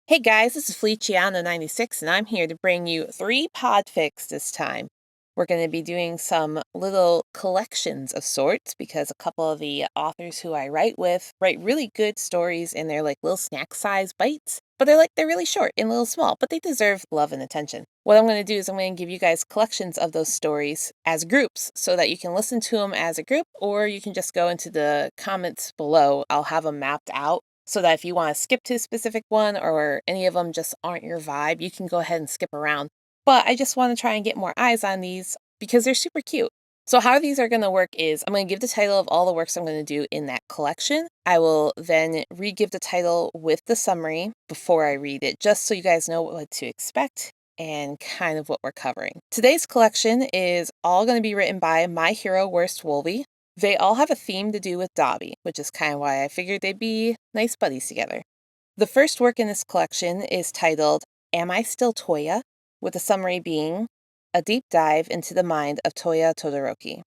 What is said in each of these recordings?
Hey guys, this is Feliciano96, and I'm here to bring you 3 podfics this time. We're going to be doing some little collections of sorts because a couple of the authors who I write with write really good stories in their little snack size bites, but they're really short and little small, but they deserve love and attention. What I'm going to do is I'm going to give you guys collections of those stories as groups so that you can listen to them as a group, or you can just go into the comments below. I'll have them mapped out so that if you want to skip to a specific one or any of them just aren't your vibe, you can go ahead and skip around. But I just want to try and get more eyes on these because they're super cute. So how these are going to work is I'm going to give the title of all the works I'm going to do in that collection. I will then re-give the title with the summary before I read it, just so you guys know what to expect and kind of what we're covering. Today's collection is all going to be written by MyHeroWorstWolvie. They all have a theme to do with Dobby, which is kind of why I figured they'd be nice buddies together. The first work in this collection is titled I Still Touya, with the summary being a deep dive into the mind of Touya Todoroki.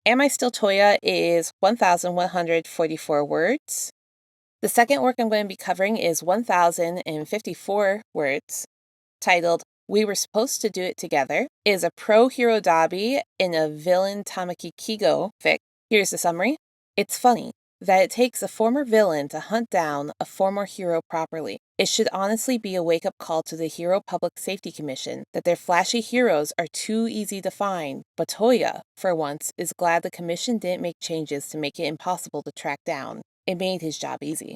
I Still Touya is 1,144 words. The second work I'm going to be covering is 1,054 words, titled We Were Supposed to Do It Together, is a pro-hero Dobby in a villain Tamaki Keigo fic. Here's the summary. It's funny that it takes a former villain to hunt down a former hero properly. It should honestly be a wake-up call to the Hero Public Safety Commission that their flashy heroes are too easy to find, but Touya, for once, is glad the commission didn't make changes to make it impossible to track down. It made his job easy.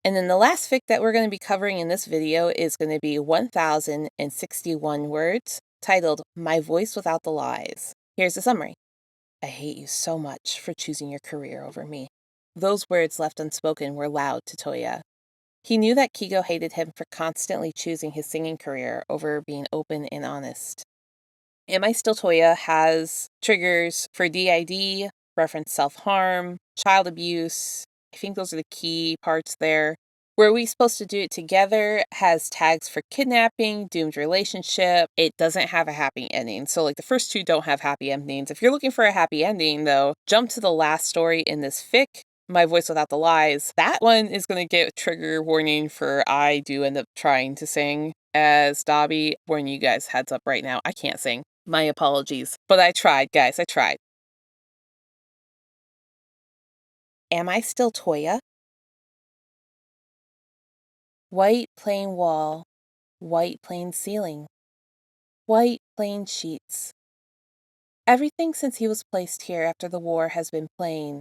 And then the last fic that we're going to be covering in this video is going to be 1,061 words, titled My Voice Without the Lies. Here's the summary. I hate you so much for choosing your career over me. Those words left unspoken were loud to Touya. He knew that Keigo hated him for constantly choosing his singing career over being open and honest. I Still Touya has triggers for DID, reference self-harm, child abuse. I think those are the key parts there. Were We Supposed to Do It Together has tags for kidnapping, doomed relationship. It doesn't have a happy ending. So the first two don't have happy endings. If you're looking for a happy ending though, jump to the last story in this fic, My Voice Without the Lies. That one is going to get a trigger warning for I do end up trying to sing as Dobby. Warning you guys, heads up right now, I can't sing. My apologies. But I tried, guys. I tried. I Still Touya? White plain wall, white plain ceiling, white plain sheets. Everything since he was placed here after the war has been plain.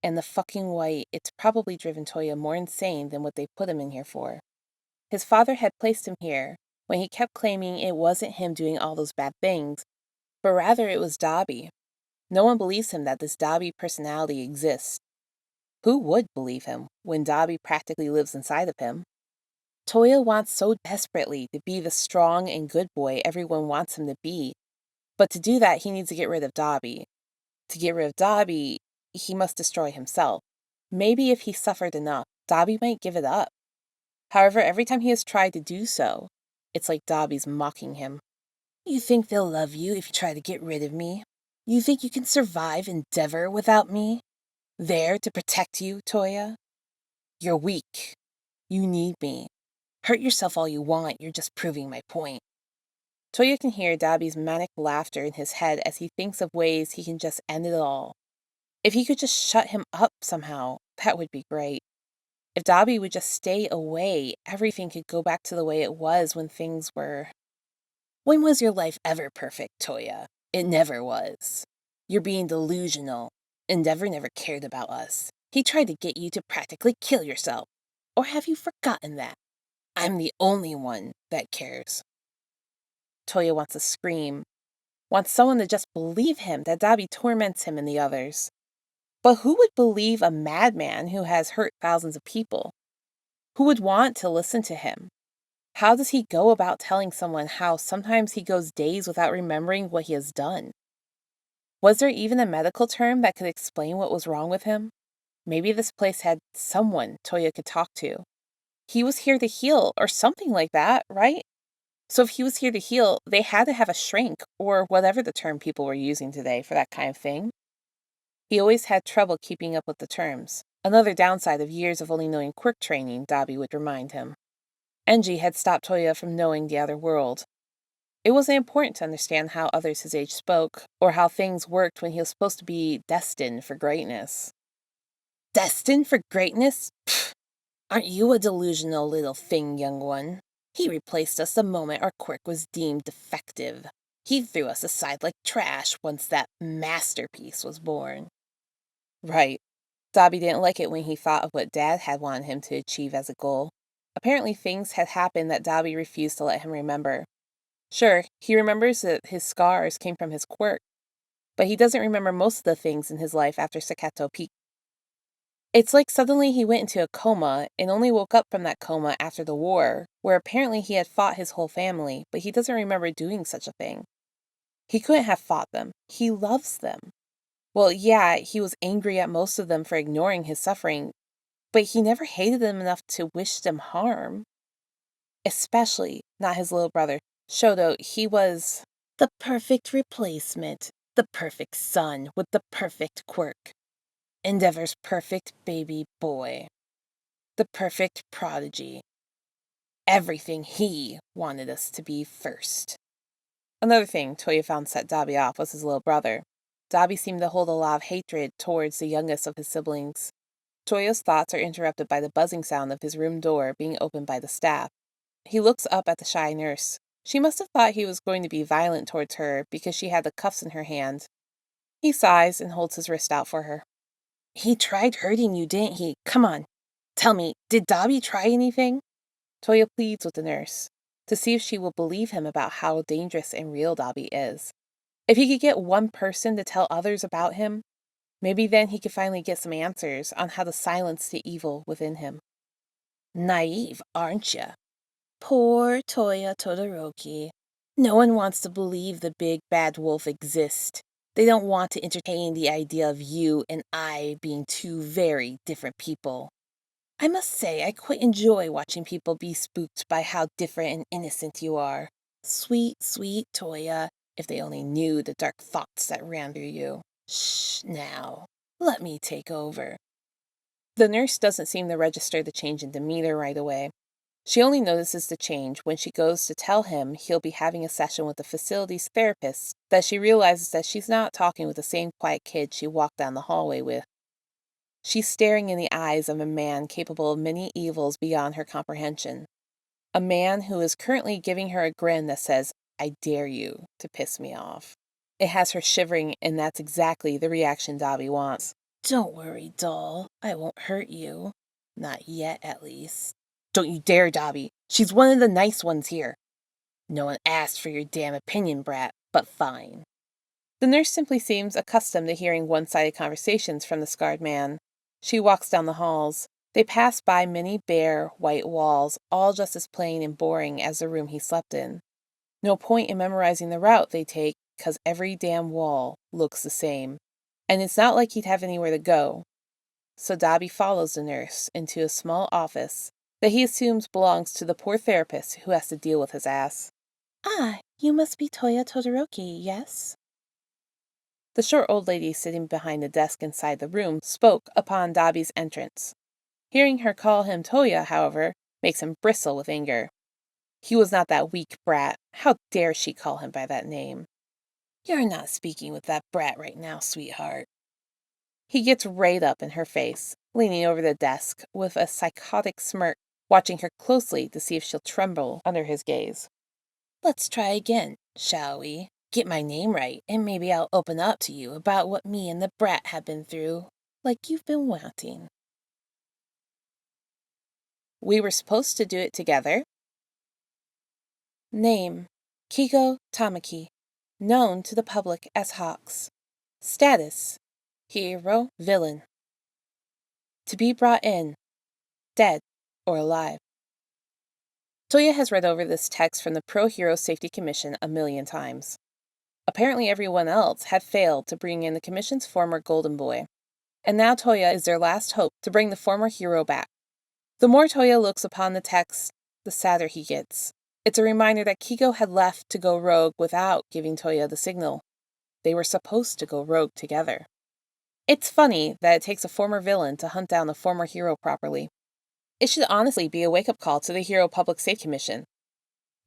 And the fucking white, it's probably driven Touya more insane than what they put him in here for. His father had placed him here when he kept claiming it wasn't him doing all those bad things, but rather it was Dobby. No one believes him that this Dobby personality exists. Who would believe him when Dobby practically lives inside of him? Touya wants so desperately to be the strong and good boy everyone wants him to be. But to do that, he needs to get rid of Dobby. To get rid of Dobby, he must destroy himself. Maybe if he suffered enough, Dobby might give it up. However, every time he has tried to do so, it's like Dobby's mocking him. You think they'll love you if you try to get rid of me? You think you can survive Endeavor without me? There to protect you, Touya? You're weak. You need me. Hurt yourself all you want, you're just proving my point. Touya can hear Dobby's manic laughter in his head as he thinks of ways he can just end it all. If he could just shut him up somehow, that would be great. If Dobby would just stay away, everything could go back to the way it was when things were... When was your life ever perfect, Touya? It never was. You're being delusional. Endeavor never cared about us. He tried to get you to practically kill yourself. Or have you forgotten that? I'm the only one that cares. Touya wants to scream, wants someone to just believe him that Dobby torments him and the others. But who would believe a madman who has hurt thousands of people? Who would want to listen to him? How does he go about telling someone how sometimes he goes days without remembering what he has done? Was there even a medical term that could explain what was wrong with him? Maybe this place had someone Touya could talk to. He was here to heal or something like that, right? So if he was here to heal, they had to have a shrink, or whatever the term people were using today for that kind of thing. He always had trouble keeping up with the terms. Another downside of years of only knowing quirk training, Dobby would remind him. Enji had stopped Touya from knowing the other world. It wasn't important to understand how others his age spoke, or how things worked when he was supposed to be destined for greatness. Destined for greatness? Pfft, aren't you a delusional little thing, young one? He replaced us the moment our quirk was deemed defective. He threw us aside like trash once that masterpiece was born. Right. Dobby didn't like it when he thought of what Dad had wanted him to achieve as a goal. Apparently things had happened that Dobby refused to let him remember. Sure, he remembers that his scars came from his quirk, but he doesn't remember most of the things in his life after Sakato Peak. It's like suddenly he went into a coma and only woke up from that coma after the war, where apparently he had fought his whole family, but he doesn't remember doing such a thing. He couldn't have fought them. He loves them. Well, yeah, he was angry at most of them for ignoring his suffering, but he never hated them enough to wish them harm. Especially not his little brother, Shoto. He was the perfect replacement, the perfect son with the perfect quirk. Endeavor's perfect baby boy. The perfect prodigy. Everything he wanted us to be first. Another thing Touya found set Dobby off was his little brother. Dobby seemed to hold a lot of hatred towards the youngest of his siblings. Touya's thoughts are interrupted by the buzzing sound of his room door being opened by the staff. He looks up at the shy nurse. She must have thought he was going to be violent towards her because she had the cuffs in her hand. He sighs and holds his wrist out for her. He tried hurting you, didn't he? Come on. Tell me, did Dobby try anything? Touya pleads with the nurse to see if she will believe him about how dangerous and real Dobby is. If he could get one person to tell others about him, maybe then he could finally get some answers on how to silence the evil within him. Naive, aren't you? Poor Touya Todoroki. No one wants to believe the big bad wolf exists. They don't want to entertain the idea of you and I being two very different people. I must say, I quite enjoy watching people be spooked by how different and innocent you are. Sweet, sweet Touya, if they only knew the dark thoughts that ran through you. Shh, now. Let me take over. The nurse doesn't seem to register the change in demeanor right away. She only notices the change when she goes to tell him he'll be having a session with the facility's therapist, that she realizes that she's not talking with the same quiet kid she walked down the hallway with. She's staring in the eyes of a man capable of many evils beyond her comprehension. A man who is currently giving her a grin that says, I dare you to piss me off. It has her shivering, and that's exactly the reaction Dobby wants. Don't worry, doll. I won't hurt you. Not yet, at least. Don't you dare, Dobby. She's one of the nice ones here. No one asked for your damn opinion, brat, but fine. The nurse simply seems accustomed to hearing one-sided conversations from the scarred man. She walks down the halls. They pass by many bare, white walls, all just as plain and boring as the room he slept in. No point in memorizing the route they take, because every damn wall looks the same. And it's not like he'd have anywhere to go. So Dobby follows the nurse into a small office that he assumes belongs to the poor therapist who has to deal with his ass. Ah, you must be Touya Todoroki, yes? The short old lady sitting behind the desk inside the room spoke upon Dobby's entrance. Hearing her call him Touya, however, makes him bristle with anger. He was not that weak brat. How dare she call him by that name? You're not speaking with that brat right now, sweetheart. He gets right up in her face, leaning over the desk with a psychotic smirk, watching her closely to see if she'll tremble under his gaze. Let's try again, shall we? Get my name right, and maybe I'll open up to you about what me and the brat have been through, like you've been wanting. We were supposed to do it together. Name: Keigo Tamaki, known to the public as Hawks. Status: hero, villain. To be brought in: dead or alive. Touya has read over this text from the Pro Hero Safety Commission a million times. Apparently everyone else had failed to bring in the Commission's former Golden Boy, and now Touya is their last hope to bring the former hero back. The more Touya looks upon the text, the sadder he gets. It's a reminder that Keigo had left to go rogue without giving Touya the signal. They were supposed to go rogue together. It's funny that it takes a former villain to hunt down a former hero properly. It should honestly be a wake-up call to the Hero Public Safety Commission,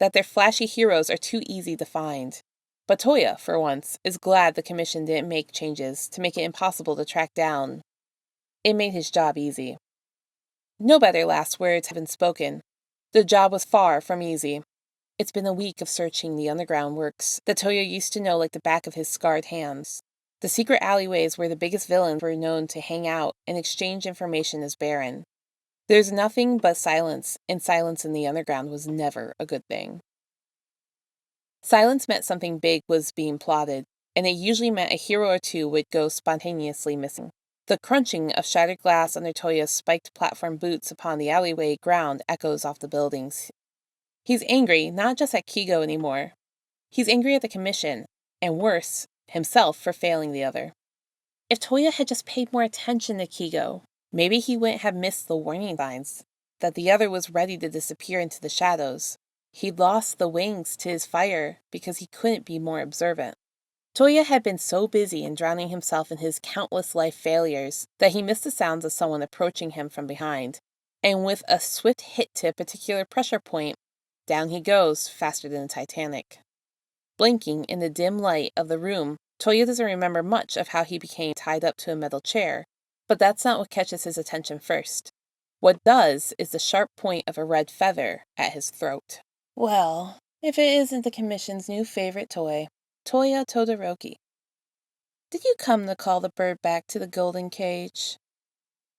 that their flashy heroes are too easy to find. But Touya, for once, is glad the commission didn't make changes to make it impossible to track down. It made his job easy. No better last words have been spoken. The job was far from easy. It's been a week of searching the underground works that Touya used to know like the back of his scarred hands. The secret alleyways where the biggest villains were known to hang out and exchange information is barren. There's nothing but silence, and silence in the underground was never a good thing. Silence meant something big was being plotted, and it usually meant a hero or two would go spontaneously missing. The crunching of shattered glass under Toya's spiked platform boots upon the alleyway ground echoes off the buildings. He's angry not just at Keigo anymore. He's angry at the commission, and worse, himself for failing the other. If Touya had just paid more attention to Keigo, maybe he wouldn't have missed the warning signs that the other was ready to disappear into the shadows. He'd lost the wings to his fire because he couldn't be more observant. Touya had been so busy in drowning himself in his countless life failures that he missed the sounds of someone approaching him from behind. And with a swift hit to a particular pressure point, down he goes, faster than the Titanic. Blinking in the dim light of the room, Touya doesn't remember much of how he became tied up to a metal chair, but that's not what catches his attention first. What does is the sharp point of a red feather at his throat. Well, if it isn't the commission's new favorite toy, Touya Todoroki. Did you come to call the bird back to the golden cage?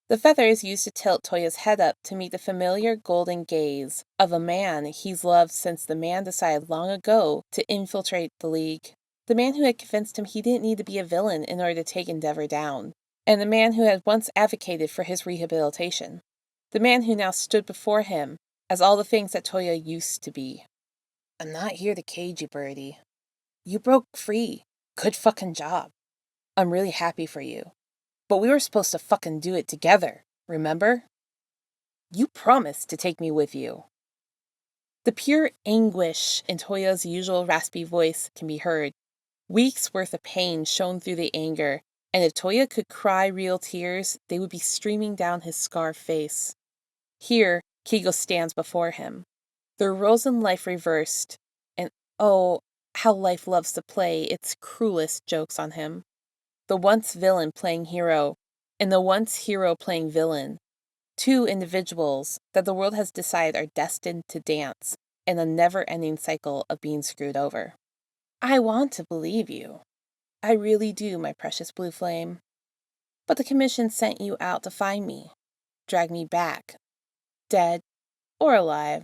The feather is used to tilt Toya's head up to meet the familiar golden gaze of a man he's loved since the man decided long ago to infiltrate the League. The man who had convinced him he didn't need to be a villain in order to take Endeavor down. And the man who had once advocated for his rehabilitation. The man who now stood before him as all the things that Touya used to be. I'm not here to cage you, birdie. You broke free. Good fucking job. I'm really happy for you. But we were supposed to fucking do it together, remember? You promised to take me with you. The pure anguish in Toya's usual raspy voice can be heard. Weeks' worth of pain shone through the anger, and if Touya could cry real tears, they would be streaming down his scarred face. Here, Keigo stands before him. Their roles in life reversed, and oh, how life loves to play its cruelest jokes on him. The once villain playing hero, and the once hero playing villain. Two individuals that the world has decided are destined to dance in a never-ending cycle of being screwed over. I want to believe you. I really do, my precious blue flame. But the commission sent you out to find me, drag me back, dead or alive.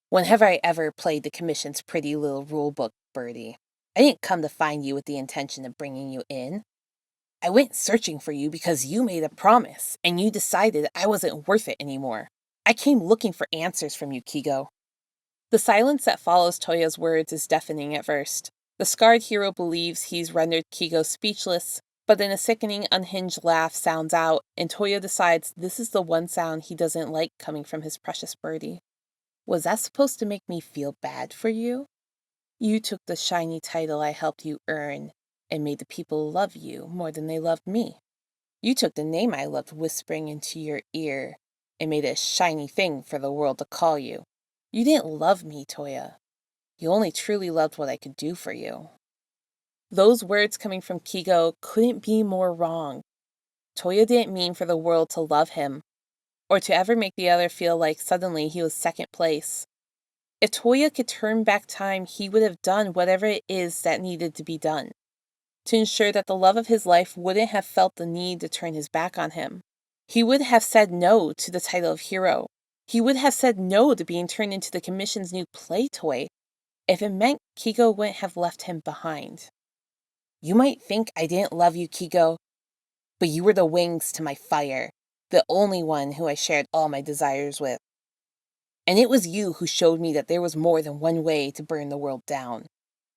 When have I ever played the commission's pretty little rulebook, birdie? I didn't come to find you with the intention of bringing you in. I went searching for you because you made a promise, and you decided I wasn't worth it anymore. I came looking for answers from you, Keigo. The silence that follows Toya's words is deafening at first. The scarred hero believes he's rendered Keigo speechless, but then a sickening, unhinged laugh sounds out, and Touya decides this is the one sound he doesn't like coming from his precious birdie. Was that supposed to make me feel bad for you? You took the shiny title I helped you earn and made the people love you more than they loved me. You took the name I loved whispering into your ear and made it a shiny thing for the world to call you. You didn't love me, Touya. You only truly loved what I could do for you. Those words coming from Keigo couldn't be more wrong. Touya didn't mean for the world to love him, or to ever make the other feel like suddenly he was second place. If Touya could turn back time, he would have done whatever it is that needed to be done, to ensure that the love of his life wouldn't have felt the need to turn his back on him. He would have said no to the title of hero. He would have said no to being turned into the commission's new play toy, if it meant Keigo wouldn't have left him behind. You might think I didn't love you, Keigo, but you were the wings to my fire, the only one who I shared all my desires with. And it was you who showed me that there was more than one way to burn the world down.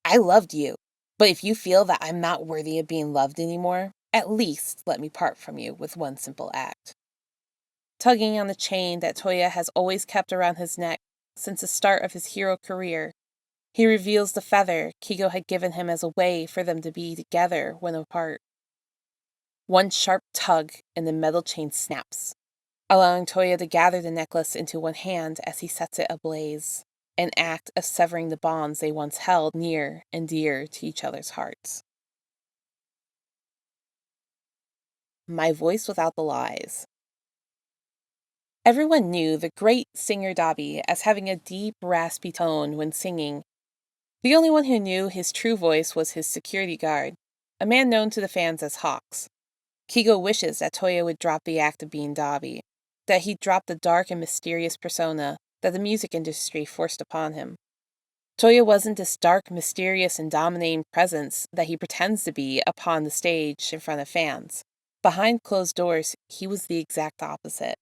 I loved you, but if you feel that I'm not worthy of being loved anymore, at least let me part from you with one simple act. Tugging on the chain that Touya has always kept around his neck since the start of his hero career, he reveals the feather Keigo had given him as a way for them to be together when apart. One sharp tug and the metal chain snaps. allowing Touya to gather the necklace into one hand as he sets it ablaze, an act of severing the bonds they once held near and dear to each other's hearts. My voice without the lies. Everyone knew the great singer Dabi as having a deep, raspy tone when singing. The only one who knew his true voice was his security guard, a man known to the fans as Hawks. Keigo wishes that Touya would drop the act of being Dabi, that he'd drop the dark and mysterious persona that the music industry forced upon him. Touya wasn't this dark, mysterious, and dominating presence that he pretends to be upon the stage in front of fans. Behind closed doors, he was the exact opposite.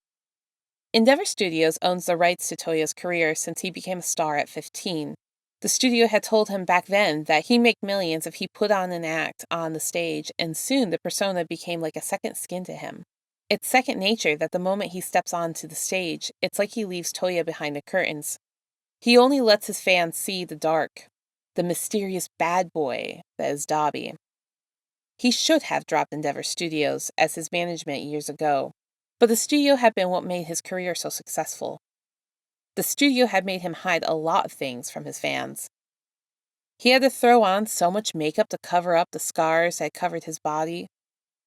Endeavor Studios owns the rights to Touya's career since he became a star at 15. The studio had told him back then that he'd make millions if he put on an act on the stage, and soon the persona became like a second skin to him. It's second nature that the moment he steps onto the stage, it's like he leaves Touya behind the curtains. He only lets his fans see the dark, the mysterious bad boy that is Dabi. He should have dropped Endeavor Studios as his management years ago, but the studio had been what made his career so successful. The studio had made him hide a lot of things from his fans. He had to throw on so much makeup to cover up the scars that had covered his body,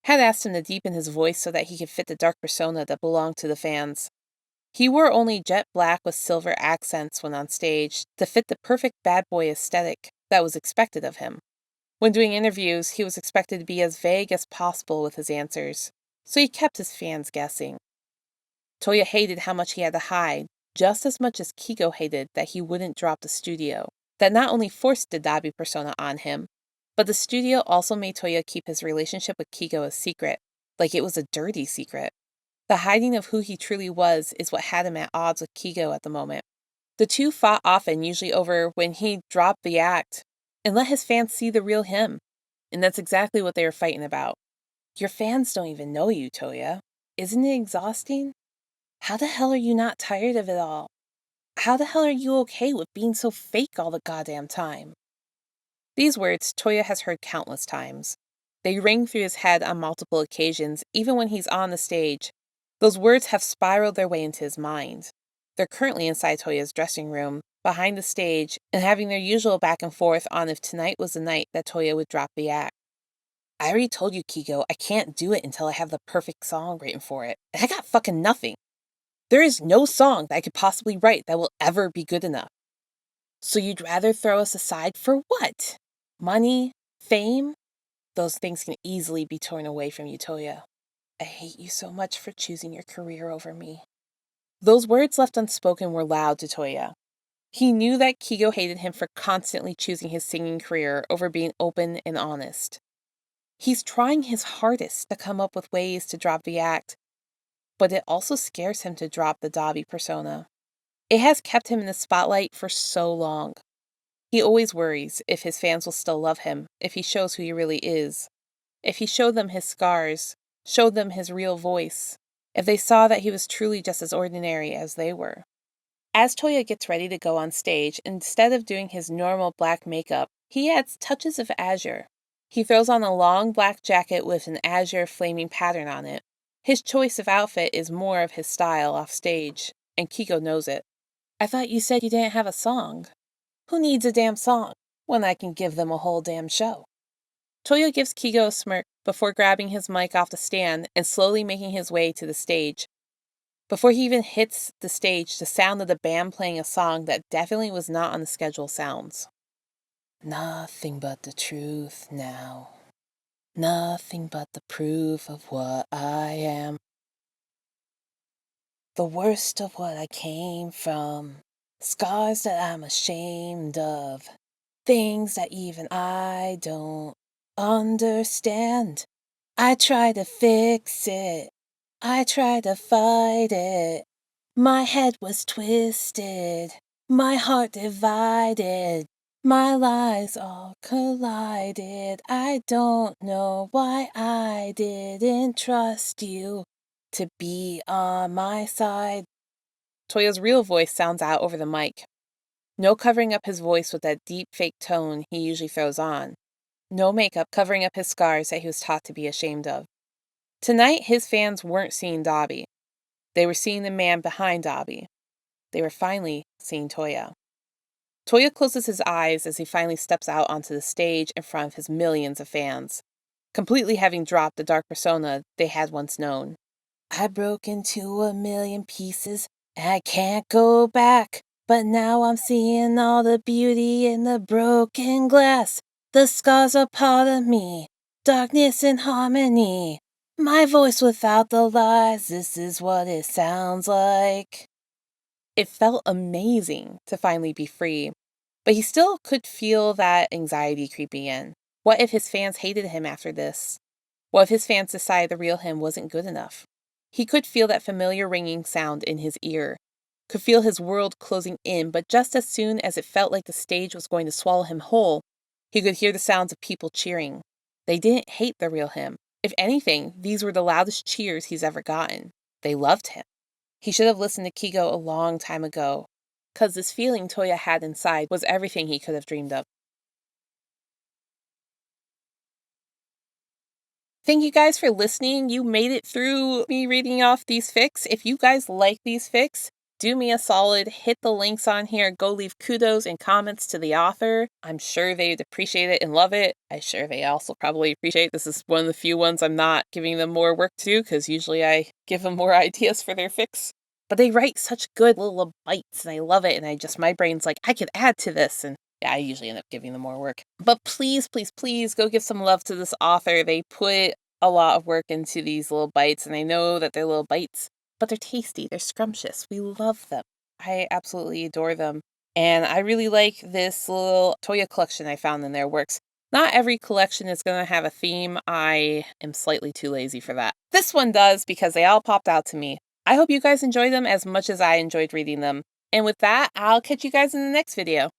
had asked him to deepen his voice so that he could fit the dark persona that belonged to the fans. He wore only jet black with silver accents when on stage to fit the perfect bad boy aesthetic that was expected of him. When doing interviews, he was expected to be as vague as possible with his answers, so he kept his fans guessing. Touya hated how much he had to hide, just as much as Keigo hated that he wouldn't drop the studio, that not only forced the Dabi persona on him, but the studio also made Touya keep his relationship with Keigo a secret, like it was a dirty secret. The hiding of who he truly was is what had him at odds with Keigo at the moment. The two fought often, usually over when he dropped the act and let his fans see the real him. And that's exactly what they were fighting about. Your fans don't even know you, Touya. Isn't it exhausting? How the hell are you not tired of it all? How the hell are you okay with being so fake all the goddamn time? These words Touya has heard countless times. They ring through his head on multiple occasions, even when he's on the stage. Those words have spiraled their way into his mind. They're currently inside Touya's dressing room, behind the stage, and having their usual back and forth on if tonight was the night that Touya would drop the act. I already told you, Keigo, I can't do it until I have the perfect song written for it. And I got fucking nothing. There is no song that I could possibly write that will ever be good enough. So you'd rather throw us aside for what? Money? Fame? Those things can easily be torn away from you, Touya. I hate you so much for choosing your career over me. Those words left unspoken were loud to Touya. He knew that Keigo hated him for constantly choosing his singing career over being open and honest. He's trying his hardest to come up with ways to drop the act, but it also scares him to drop the Dabi persona. It has kept him in the spotlight for so long. He always worries if his fans will still love him, if he shows who he really is, if he showed them his scars, showed them his real voice, if they saw that he was truly just as ordinary as they were. As Touya gets ready to go on stage, instead of doing his normal black makeup, he adds touches of azure. He throws on a long black jacket with an azure flaming pattern on it. His choice of outfit is more of his style off stage, and Keigo knows it. I thought you said you didn't have a song. Who needs a damn song when I can give them a whole damn show? Touya gives Keigo a smirk before grabbing his mic off the stand and slowly making his way to the stage. Before he even hits the stage, the sound of the band playing a song that definitely was not on the schedule sounds. Nothing but the truth now. Nothing but the proof of what I am. The worst of what I came from. Scars that I'm ashamed of. Things that even I don't understand. I try to fix it. I try to fight it. My head was twisted. My heart divided. My lies all collided. I don't know why I didn't trust you to be on my side. Touya's real voice sounds out over the mic. No covering up his voice with that deep fake tone he usually throws on. No makeup covering up his scars that he was taught to be ashamed of. Tonight, his fans weren't seeing Dabi. They were seeing the man behind Abi. They were finally seeing Touya. Touya closes his eyes as he finally steps out onto the stage in front of his millions of fans, completely having dropped the dark persona they had once known. I broke into a million pieces, and I can't go back. But now I'm seeing all the beauty in the broken glass. The scars are part of me, darkness and harmony. My voice without the lies, this is what it sounds like. It felt amazing to finally be free, but he still could feel that anxiety creeping in. What if his fans hated him after this? What if his fans decided the real him wasn't good enough? He could feel that familiar ringing sound in his ear, could feel his world closing in, but just as soon as it felt like the stage was going to swallow him whole, he could hear the sounds of people cheering. They didn't hate the real him. If anything, these were the loudest cheers he's ever gotten. They loved him. He should have listened to Keigo a long time ago, because this feeling Touya had inside was everything he could have dreamed of. Thank you guys for listening. You made it through me reading off these fics. If you guys like these fics, do me a solid, hit the links on here, go leave kudos and comments to the author. I'm sure they'd appreciate it and love it. I'm sure they also probably appreciate this is one of the few ones I'm not giving them more work to do, because usually I give them more ideas for their fics. But they write such good little bites and I love it, and my brain's like, I could add to this, and yeah, I usually end up giving them more work. But please, please, please go give some love to this author. They put a lot of work into these little bites, and I know that they're little bites, but they're tasty, they're scrumptious. We love them. I absolutely adore them. And I really like this little Touya collection I found in their works. Not every collection is going to have a theme. I am slightly too lazy for that. This one does, because they all popped out to me. I hope you guys enjoy them as much as I enjoyed reading them. And with that, I'll catch you guys in the next video.